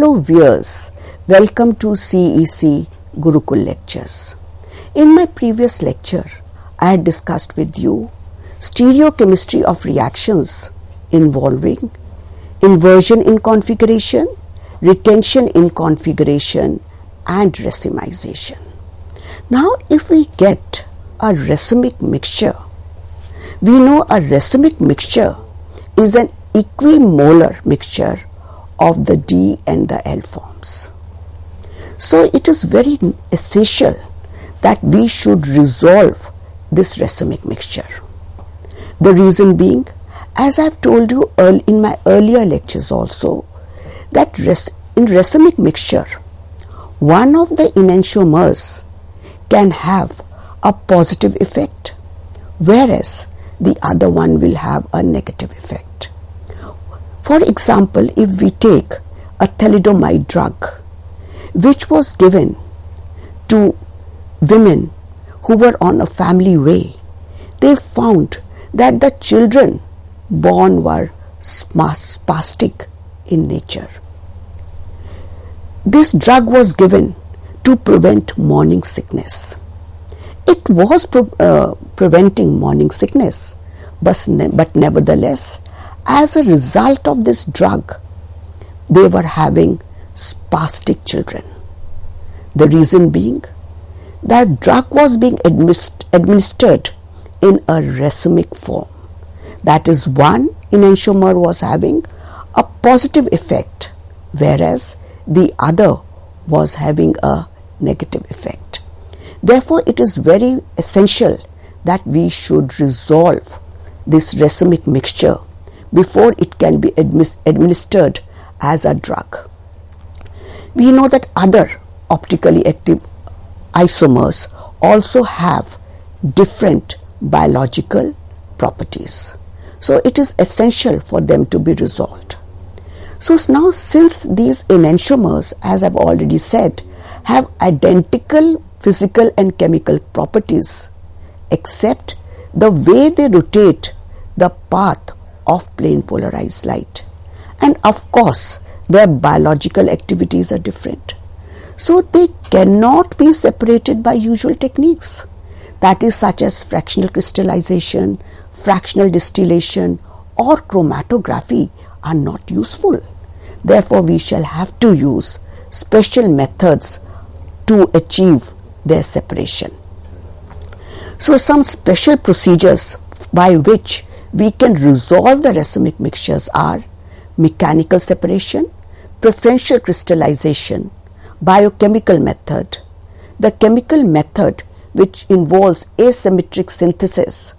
Hello viewers, welcome to CEC Gurukul lectures. In my previous lecture, I had discussed with you stereochemistry of reactions involving inversion in configuration, retention in configuration and racemization. Now if we get a racemic mixture, we know a racemic mixture is an equimolar mixture of the D and the L forms. So it is very essential that we should resolve this racemic mixture. The reason being, as I have told you in my earlier lectures also, that in racemic mixture, one of the enantiomers can have a positive effect, whereas the other one will have a negative effect. For example, if we take a thalidomide drug which was given to women who were on a family way, they found that the children born were spastic in nature. This drug was given to prevent morning sickness. It was preventing morning sickness, but nevertheless, as a result of this drug, they were having spastic children. The reason being that drug was being administered in a racemic form. That is, one enantiomer was having a positive effect, whereas the other was having a negative effect. Therefore, it is very essential that we should resolve this racemic mixture before it can be administered as a drug. We know that other optically active isomers also have different biological properties. So it is essential for them to be resolved. So now, since these enantiomers, as I have already said, have identical physical and chemical properties, except the way they rotate the path of plane polarized light, and of course their biological activities are different, so they cannot be separated by usual techniques, that is, such as fractional crystallization, fractional distillation or chromatography are not useful. Therefore, we shall have to use special methods to achieve their separation. So some special procedures by which we can resolve the racemic mixtures are mechanical separation, preferential crystallization, biochemical method, the chemical method which involves asymmetric synthesis,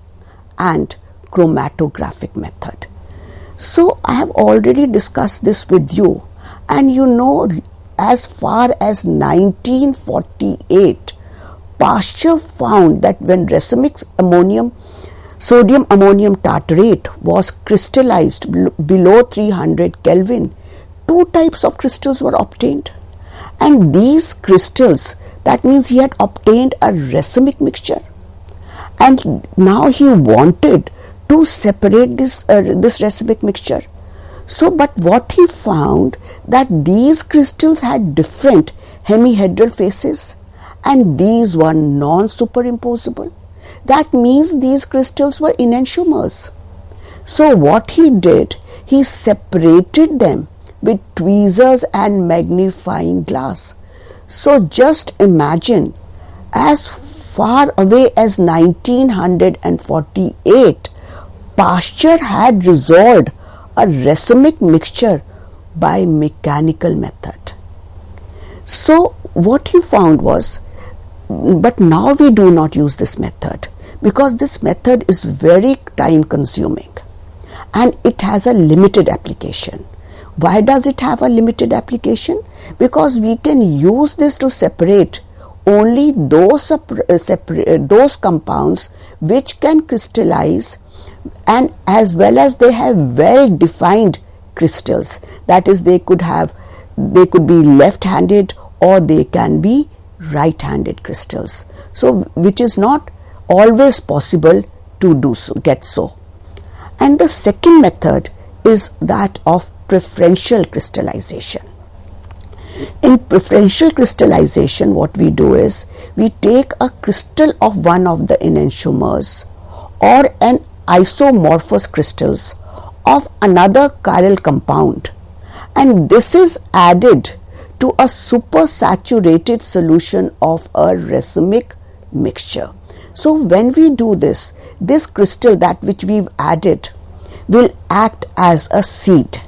and chromatographic method. So I have already discussed this with you, and you know, as far as 1948, Pasteur found that when racemic sodium ammonium tartrate was crystallized below 300 Kelvin, two types of crystals were obtained, and these crystals, that means he had obtained a racemic mixture, and now he wanted to separate this racemic mixture. So, but what he found, that these crystals had different hemihedral faces and these were non-superimposable. That means these crystals were enantiomers. So what he did, he separated them with tweezers and magnifying glass. So just imagine, as far away as 1948, Pasteur had resolved a racemic mixture by mechanical method. So what he found was, but now we do not use this method because this method is very time consuming and it has a limited application. Why does it have a limited application? Because we can use this to separate only those compounds which can crystallize, and as well as they have well defined crystals, that is, they could be left-handed or they can be right-handed crystals, so which is not always possible to do so, get so. And the second method is that of preferential crystallization. In preferential crystallization, what we do is we take a crystal of one of the enantiomers or an isomorphous crystals of another chiral compound, and this is added to a supersaturated solution of a racemic mixture. So when we do this, this crystal that which we've added will act as a seed,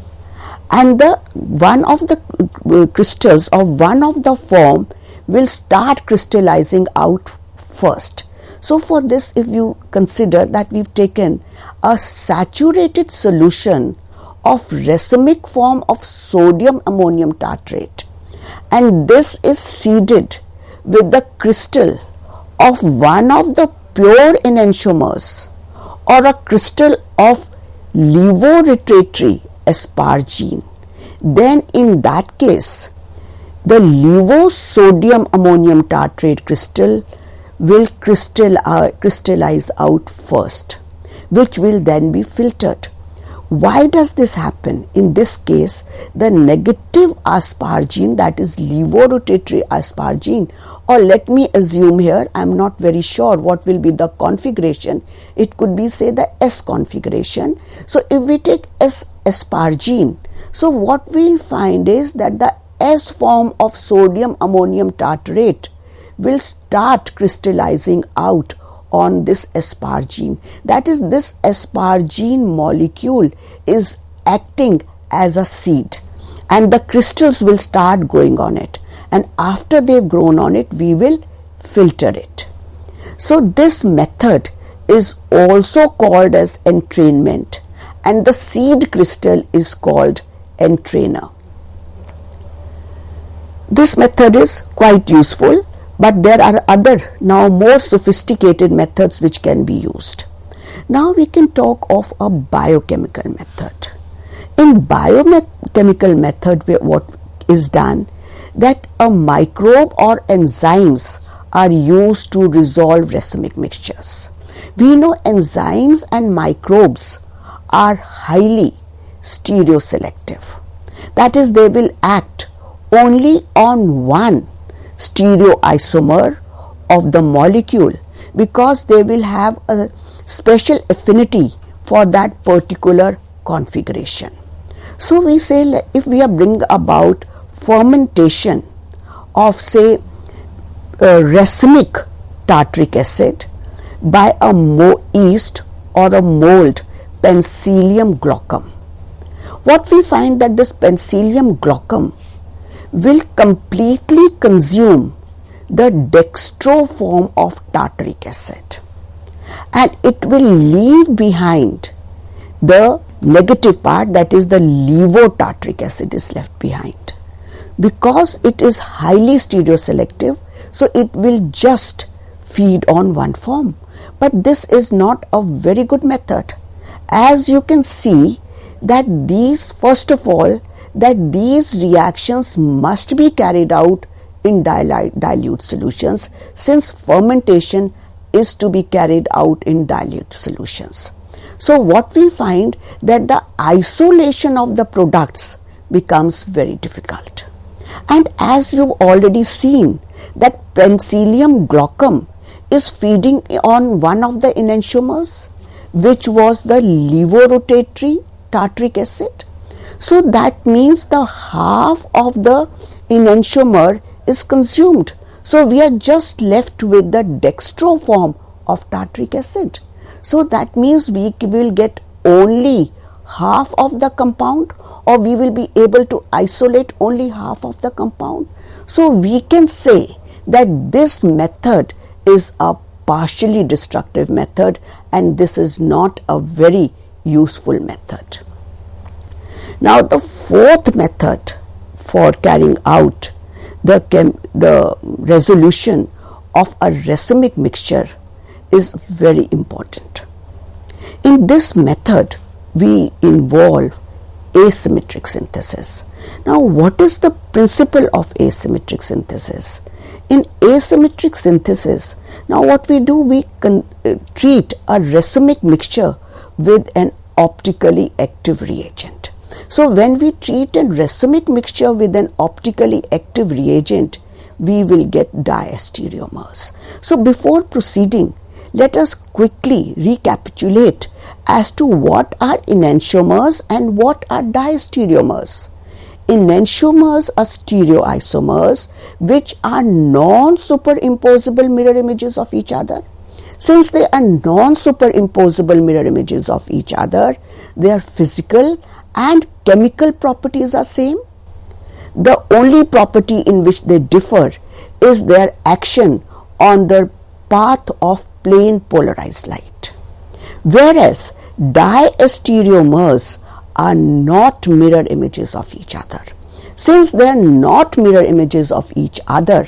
and the one of the crystals of one of the form will start crystallizing out first. So for this, if you consider that we've taken a saturated solution of racemic form of sodium ammonium tartrate, and this is seeded with the crystal of one of the pure enantiomers or a crystal of levorotatory asparagine, then in that case the levosodium ammonium tartrate crystal will crystallize out first, which will then be filtered. Why does this happen? In this case, the negative asparagine, that is levorotatory asparagine, or let me assume here, I am not very sure what will be the configuration. It could be, say, the S configuration. So if we take S asparagine, so what we will find is that the S form of sodium ammonium tartrate will start crystallizing out on this asparagine. That is, this asparagine molecule is acting as a seed, and the crystals will start growing on it, and after they've grown on it, we will filter it. So this method is also called as entrainment, and the seed crystal is called entrainer. This method is quite useful, but there are other, now more sophisticated methods which can be used. Now we can talk of a biochemical method. In biochemical method, what is done, that a microbe or enzymes are used to resolve racemic mixtures. We know enzymes and microbes are highly stereoselective. That is, they will act only on one stereoisomer of the molecule because they will have a special affinity for that particular configuration. So we say, if we are bringing about fermentation of, say, racemic tartric acid by a yeast or a mold Penicillium glaucum, what we find that this Penicillium glaucum will completely consume the dextro form of tartaric acid, and it will leave behind the negative part, that is the levotartaric acid is left behind. Because it is highly stereoselective, so it will just feed on one form. But this is not a very good method. As you can see that these, first of all, that these reactions must be carried out in dilute solutions, since fermentation is to be carried out in dilute solutions. So what we find, that the isolation of the products becomes very difficult. And as you've already seen, that Penicillium glaucum is feeding on one of the enantiomers, which was the levorotatory tartaric acid. So that means the half of the enantiomer is consumed. So we are just left with the dextro form of tartaric acid. So that means we will get only half of the compound, or we will be able to isolate only half of the compound. So we can say that this method is a partially destructive method, and this is not a very useful method. Now the fourth method for carrying out the resolution of a racemic mixture is very important. In this method, we involve asymmetric synthesis. Now, what is the principle of asymmetric synthesis? In asymmetric synthesis, now what we do, we treat a racemic mixture with an optically active reagent. So when we treat a racemic mixture with an optically active reagent, we will get diastereomers. So before proceeding, let us quickly recapitulate as to what are enantiomers and what are diastereomers. Enantiomers are stereoisomers which are non-superimposable mirror images of each other. Since they are non-superimposable mirror images of each other, their physical and chemical properties are same. The only property in which they differ is their action on the path of plane polarized light. Whereas diastereomers are not mirror images of each other. Since they are not mirror images of each other,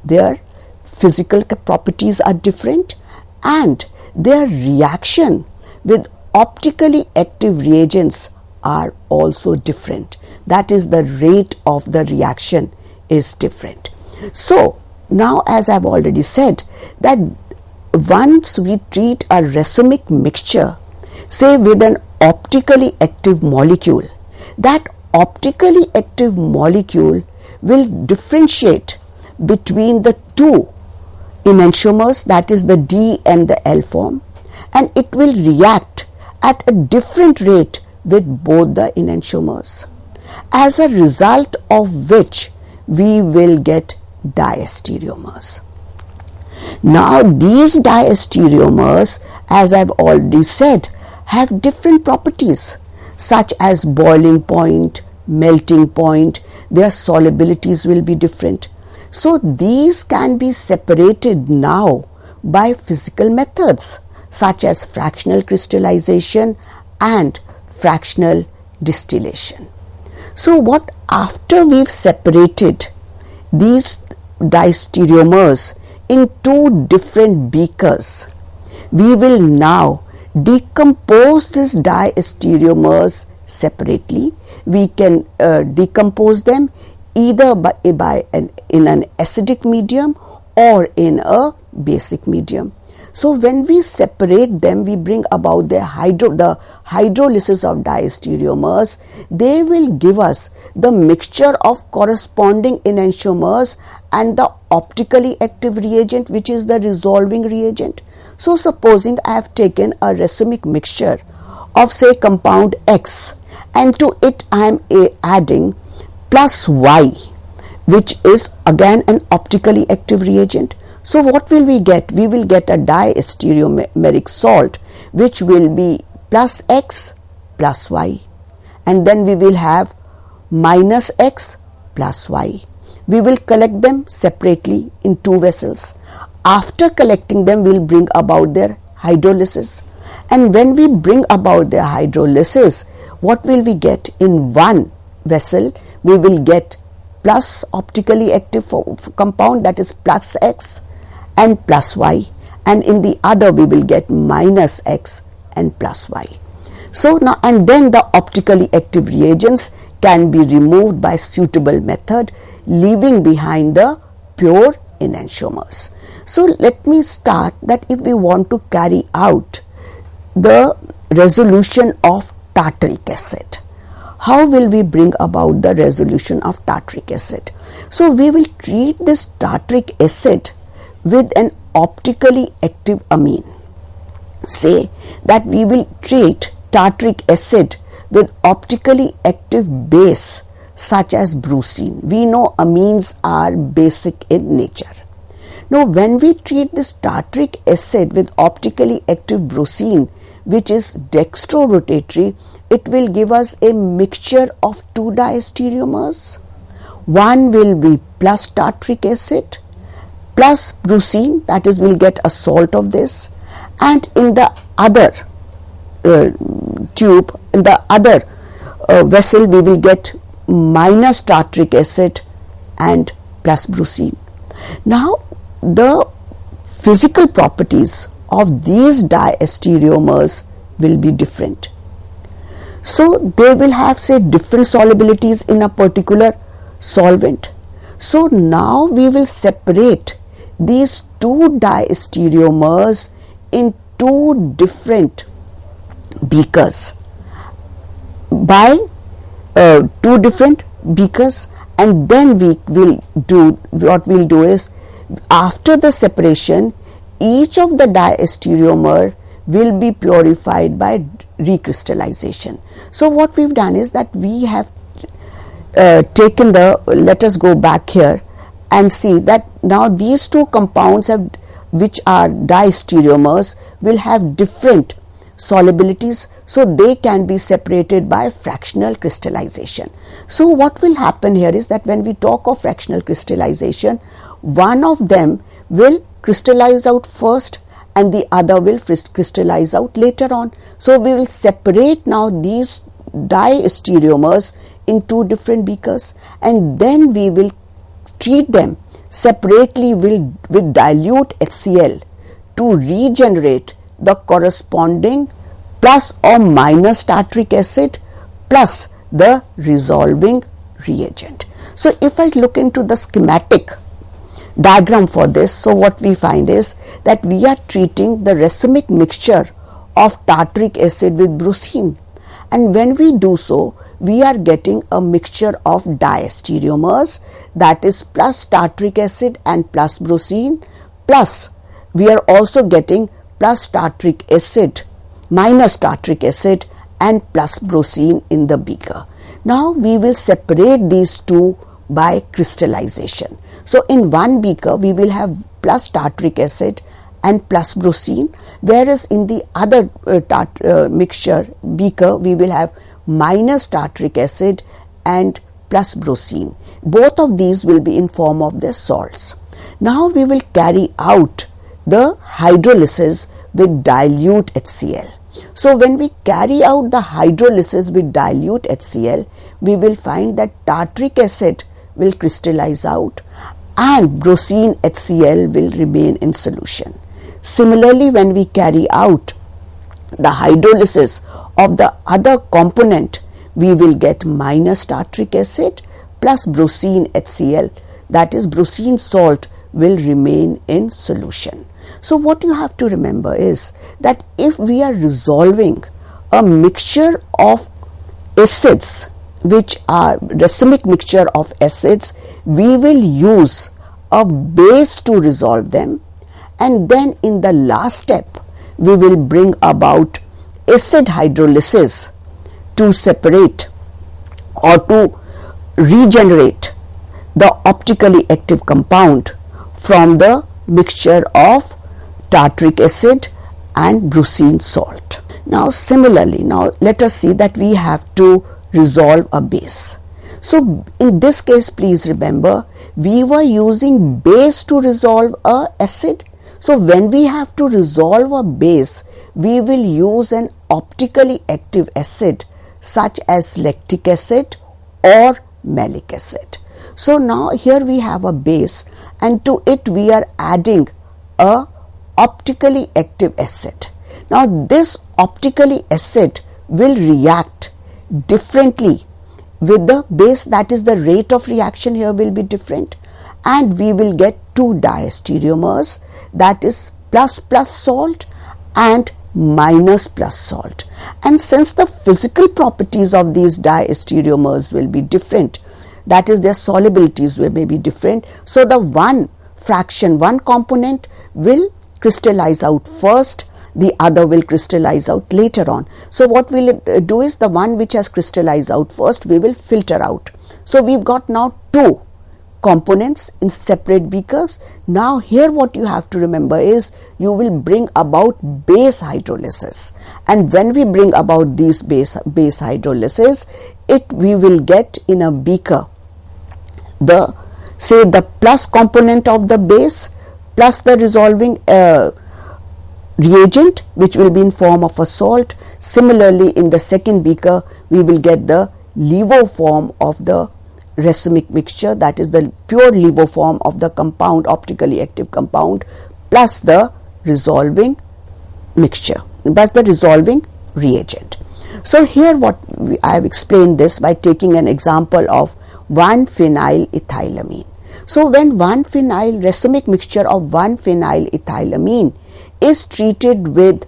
their physical properties are different and their reaction with optically active reagents are also different. That is, the rate of the reaction is different. So now, as I've already said, that once we treat a racemic mixture, say with an optically active molecule, that optically active molecule will differentiate between the two enantiomers, that is the D and the L form, and it will react at a different rate with both the enantiomers, as a result of which we will get diastereomers. Now these diastereomers, as I've already said, have different properties such as boiling point, melting point. Their solubilities will be different. So these can be separated now by physical methods such as fractional crystallization and fractional distillation. So what after we've separated these diastereomers in two different beakers, we will now decompose these diastereomers separately. We can decompose them either in an acidic medium or in a basic medium. So when we separate them, we bring about the hydrolysis of diastereomers. They will give us the mixture of corresponding enantiomers and the optically active reagent, which is the resolving reagent. So supposing I have taken a racemic mixture of, say, compound X, and to it I am adding plus Y, which is again an optically active reagent. So what will we get? We will get a diastereomeric salt, which will be plus X plus Y, and then we will have minus X plus Y. We will collect them separately in two vessels. After collecting them, we will bring about their hydrolysis, and when we bring about their hydrolysis, what will we get? In one vessel we will get plus optically active compound, that is plus X and plus Y, and in the other we will get minus X and plus Y. So now, and then the optically active reagents can be removed by suitable method, leaving behind the pure enantiomers. So let me start that if we want to carry out the resolution of tartaric acid, how will we bring about the resolution of tartaric acid? So we will treat this tartaric acid with an optically active amine. Say that we will treat tartaric acid with optically active base such as brucine. We know amines are basic in nature. Now when we treat this tartaric acid with optically active brucine, which is dextrorotatory, it will give us a mixture of two diastereomers. One will be plus tartaric acid plus brucine, that is, we'll get a salt of this, and in the other tube, in the other vessel, we will get minus tartaric acid and plus brucine. Now the physical properties of these diastereomers will be different. So they will have, say, different solubilities in a particular solvent. So now we will separate these two diastereomers in two different beakers by two different beakers, and then what we'll do is, after the separation, each of the diastereomer will be purified by recrystallization. So what we've done is that we have taken let us go back here and see that now these two compounds which are diastereomers will have different solubilities, so they can be separated by fractional crystallization. So what will happen here is that when we talk of fractional crystallization, one of them will crystallize out first and the other will crystallize out later on. So we will separate now these diastereomers in two different beakers, and then we will treat them separately with dilute HCl to regenerate the corresponding plus or minus tartaric acid plus the resolving reagent. So if I look into the schematic diagram for this, so what we find is that we are treating the racemic mixture of tartaric acid with brucine, and when we do so, we are getting a mixture of diastereomers, that is plus tartaric acid and plus brucine, plus we are also getting plus tartaric acid minus tartaric acid and plus brucine in the beaker. Now we will separate these two by crystallization. So in one beaker we will have plus tartaric acid and plus brucine, whereas in the other mixture beaker we will have minus tartaric acid and plus brucine. Both of these will be in form of their salts. Now we will carry out the hydrolysis with dilute HCl. So when we carry out the hydrolysis with dilute HCl, we will find that tartaric acid will crystallize out and brucine HCl will remain in solution. Similarly, when we carry out the hydrolysis of the other component, we will get minus tartaric acid plus brucine HCl, that is brucine salt will remain in solution. So what you have to remember is that if we are resolving a mixture of acids, which are racemic mixture of acids, we will use a base to resolve them, and then in the last step we will bring about acid hydrolysis to separate or to regenerate the optically active compound from the mixture of tartaric acid and brucine salt. Now similarly, now let us see that we have to resolve a base. So in this case, please remember, we were using base to resolve a acid. So when we have to resolve a base, we will use an optically active acid such as lactic acid or malic acid. So now here we have a base, and to it we are adding a optically active acid. Now this optically acid will react differently with the base, that is the rate of reaction here will be different, and we will get two diastereomers, that is plus plus salt and minus plus salt. And since the physical properties of these diastereomers will be different, that is their solubilities may be different, so the one component will crystallize out first, the other will crystallize out later on. So what we'll do is the one which has crystallized out first we will filter out. So we've got now two components in separate beakers. Now here what you have to remember is you will bring about base hydrolysis, and when we bring about these base hydrolysis, we will get in a beaker the plus component of the base plus the resolving reagent, which will be in form of a salt. Similarly, in the second beaker we will get the levo form of the racemic mixture, that is the pure levo form of the compound, optically active compound, plus the resolving mixture, plus the resolving reagent. So here I have explained this by taking an example of 1-phenylethylamine. So when 1-phenyl racemic mixture of 1-phenylethylamine is treated with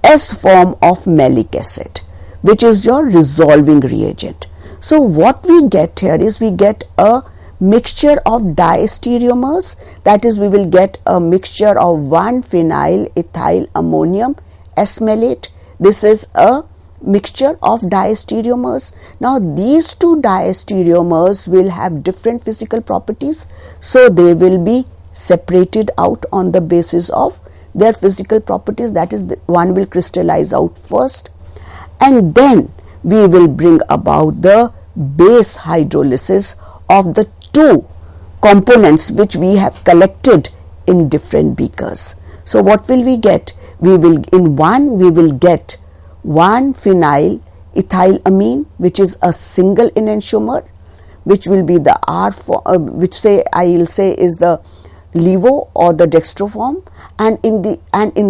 S form of malic acid, which is your resolving reagent. So what we get here is we get a mixture of diastereomers, that is we will get a mixture of 1-phenyl ethyl ammonium S-malate. This is a mixture of diastereomers. Now these two diastereomers will have different physical properties, so they will be separated out on the basis of their physical properties, that is one will crystallize out first, and then we will bring about the base hydrolysis of the two components which we have collected in different beakers. So what will we get? We will get 1-phenyl ethylamine, which is a single enantiomer, which will be the R form, which I will say is the levo or the dextroform, and in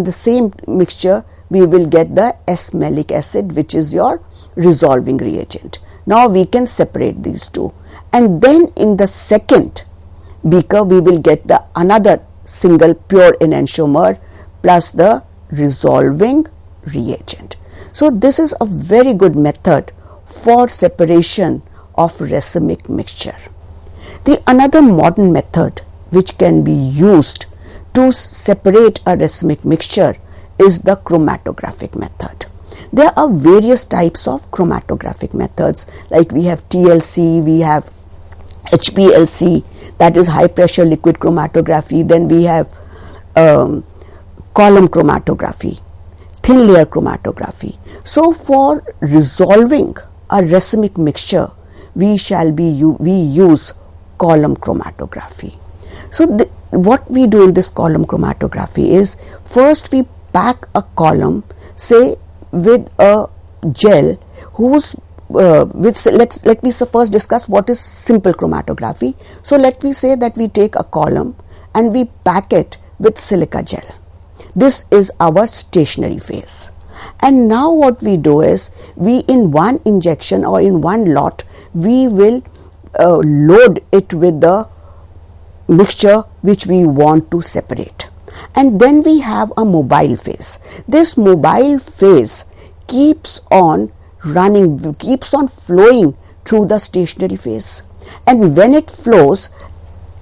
the same mixture we will get the S-malic acid, which is your resolving reagent. Now we can separate these two, and then in the second beaker we will get the another single pure enantiomer plus the resolving reagent. So this is a very good method for separation of racemic mixture. The another modern method which can be used to separate a racemic mixture is the chromatographic method. There are various types of chromatographic methods, like we have TLC, we have HPLC, that is high pressure liquid chromatography, then we have column chromatography, thin layer chromatography. So for resolving a racemic mixture we use column chromatography. So what we do in this column chromatography is, first we pack a column, say with a gel whose let me first discuss what is simple chromatography. So let me say that we take a column and we pack it with silica gel. This is our stationary phase. And now what we do is, we in one injection or in one lot we will load it with the mixture which we want to separate, and then we have a mobile phase. This mobile phase keeps on running, keeps on flowing through the stationary phase, and when it flows,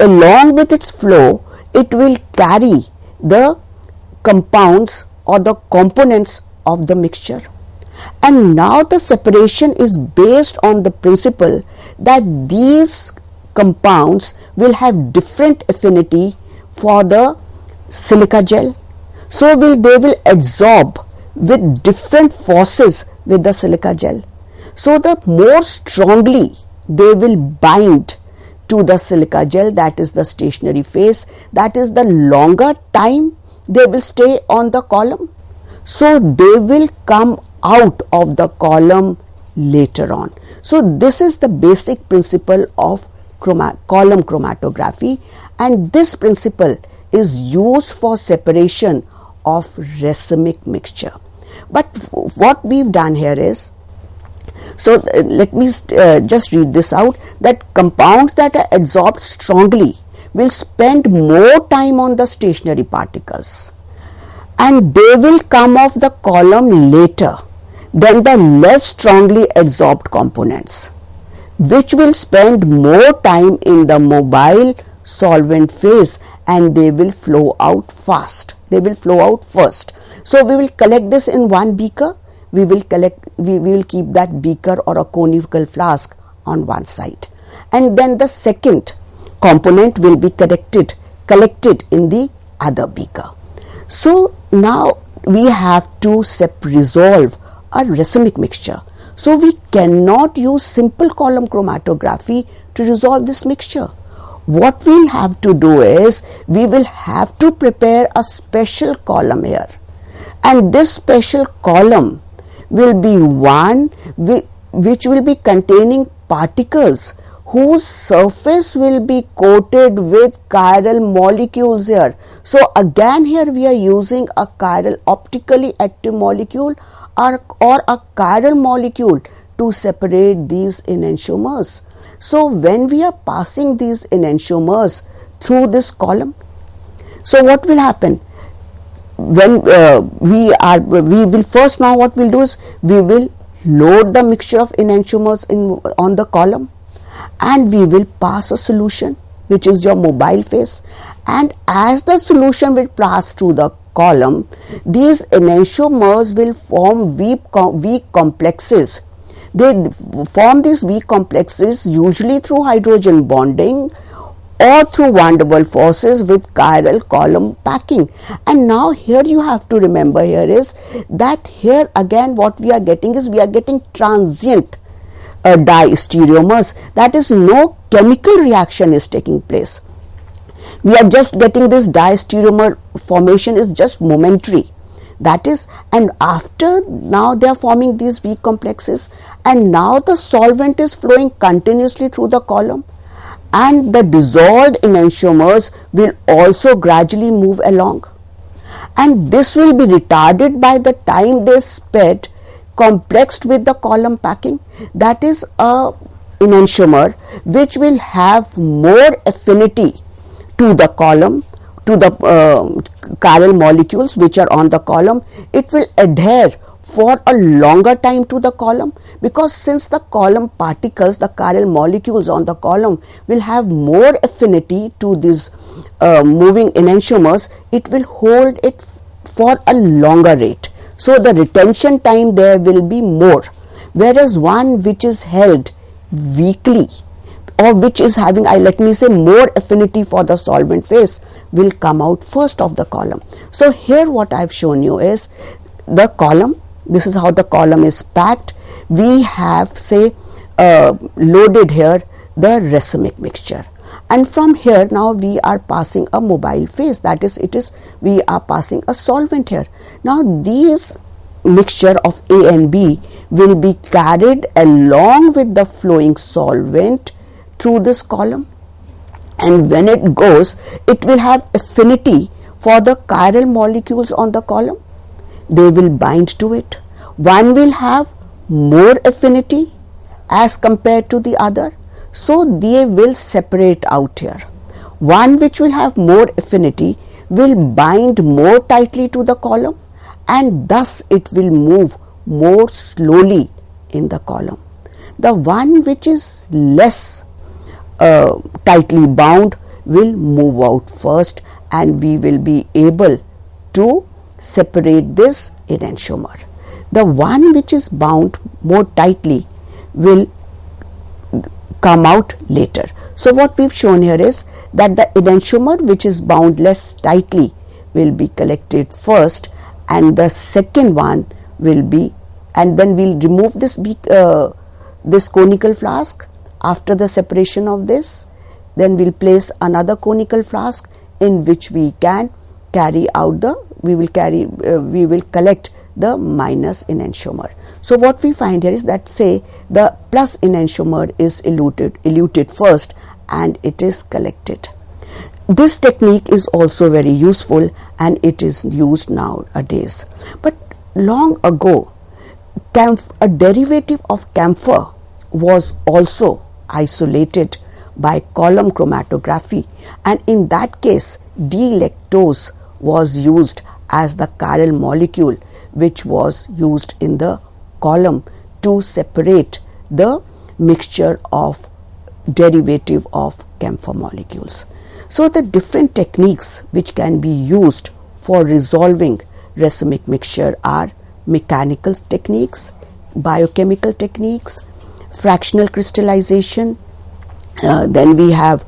along with its flow it will carry the compounds or the components of the mixture. And now the separation is based on the principle that these compounds will have different affinity for the silica gel, so they will absorb with different forces with the silica gel. So the more strongly they will bind to the silica gel, that is the stationary phase, that is the longer time they will stay on the column. So they will come out of the column later on. So this is the basic principle of column chromatography, and this principle is used for separation of racemic mixture. But what we've done here is, so let me just read this out, that compounds that are adsorbed strongly will spend more time on the stationary particles, and they will come off the column later than the less strongly adsorbed components, which will spend more time in the mobile solvent phase, and they will flow out fast. They will flow out first. So we will collect this in one beaker. We will keep that beaker or a conical flask on one side, and then the second component will be collected in the other beaker. So now we have to resolve a racemic mixture. So we cannot use simple column chromatography to resolve this mixture. What we'll have to do is, we will have to prepare a special column here, and this special column will be one which will be containing particles whose surface will be coated with chiral molecules here. So again here we are using a chiral optically active molecule or a chiral molecule to separate these enantiomers. So when we are passing these enantiomers through this column, so what will happen? When we will first, now what we'll do is, we will load the mixture of enantiomers on the column, and we will pass a solution which is your mobile phase, and as the solution will pass through the column, these enantiomers will form weak complexes. They form these weak complexes usually through hydrogen bonding or through van der Waals forces with chiral column packing. And now here you have to remember here is that here again what we are getting is we are getting transient diastereomers, that is no chemical reaction is taking place. We are just getting this diastereomer formation is just momentary, that is, and after now they are forming these weak complexes, and now the solvent is flowing continuously through the column, and the dissolved enantiomers will also gradually move along, and this will be retarded by the time they sped complexed with the column packing. That is a enantiomer which will have more affinity to the column, to the chiral molecules which are on the column. It will adhere for a longer time to the column, because since the column particles, the chiral molecules on the column will have more affinity to these moving enantiomers, it will hold it for a longer rate. So the retention time there will be more, whereas one which is held weakly or which is having, let me say, more affinity for the solvent phase will come out first of the column. So here what I have shown you is the column. This is how the column is packed. We have, say, loaded here the racemic mixture, and from here now we are passing a mobile phase, that is, we are passing a solvent here. Now these mixture of A and B will be carried along with the flowing solvent through this column, and when it goes, it will have affinity for the chiral molecules on the column. They will bind to it. One will have more affinity as compared to the other, so they will separate out here. One which will have more affinity will bind more tightly to the column, and thus it will move more slowly in the column. The one which is less tightly bound will move out first, and we will be able to separate this enantiomer. The one which is bound more tightly will come out later. So what we've shown here is that the enantiomer which is bound less tightly will be collected first, and the second one will be, and then we'll remove this this conical flask after the separation of this. Then we'll place another conical flask in which we can carry out the, we will collect the minus enantiomer. So what we find here is that, say, the plus enantiomer is eluted first and it is collected. This technique is also very useful and it is used nowadays. But long ago, a derivative of camphor was also isolated by column chromatography, and in that case D-lactose was used as the chiral molecule which was used in the column to separate the mixture of derivative of camphor molecules. So the different techniques which can be used for resolving racemic mixture are mechanical techniques, biochemical techniques, fractional crystallization, then we have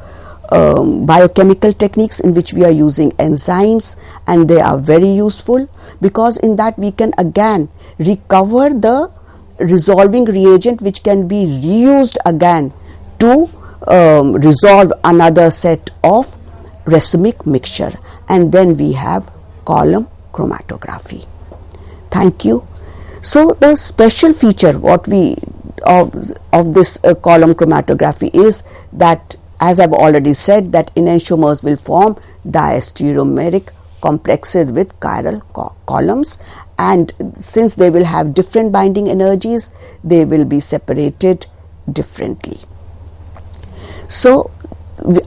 biochemical techniques in which we are using enzymes, and they are very useful because in that we can again recover the resolving reagent which can be reused again to resolve another set of racemic mixture. And then we have column chromatography. Thank you. So the special feature what we of this column chromatography is that, as I've already said, that enantiomers will form diastereomeric complexes with chiral columns, and since they will have different binding energies, they will be separated differently. So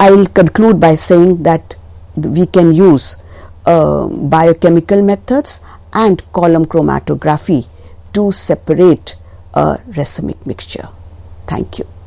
I will conclude by saying that we can use biochemical methods and column chromatography to separate a racemic mixture. Thank you.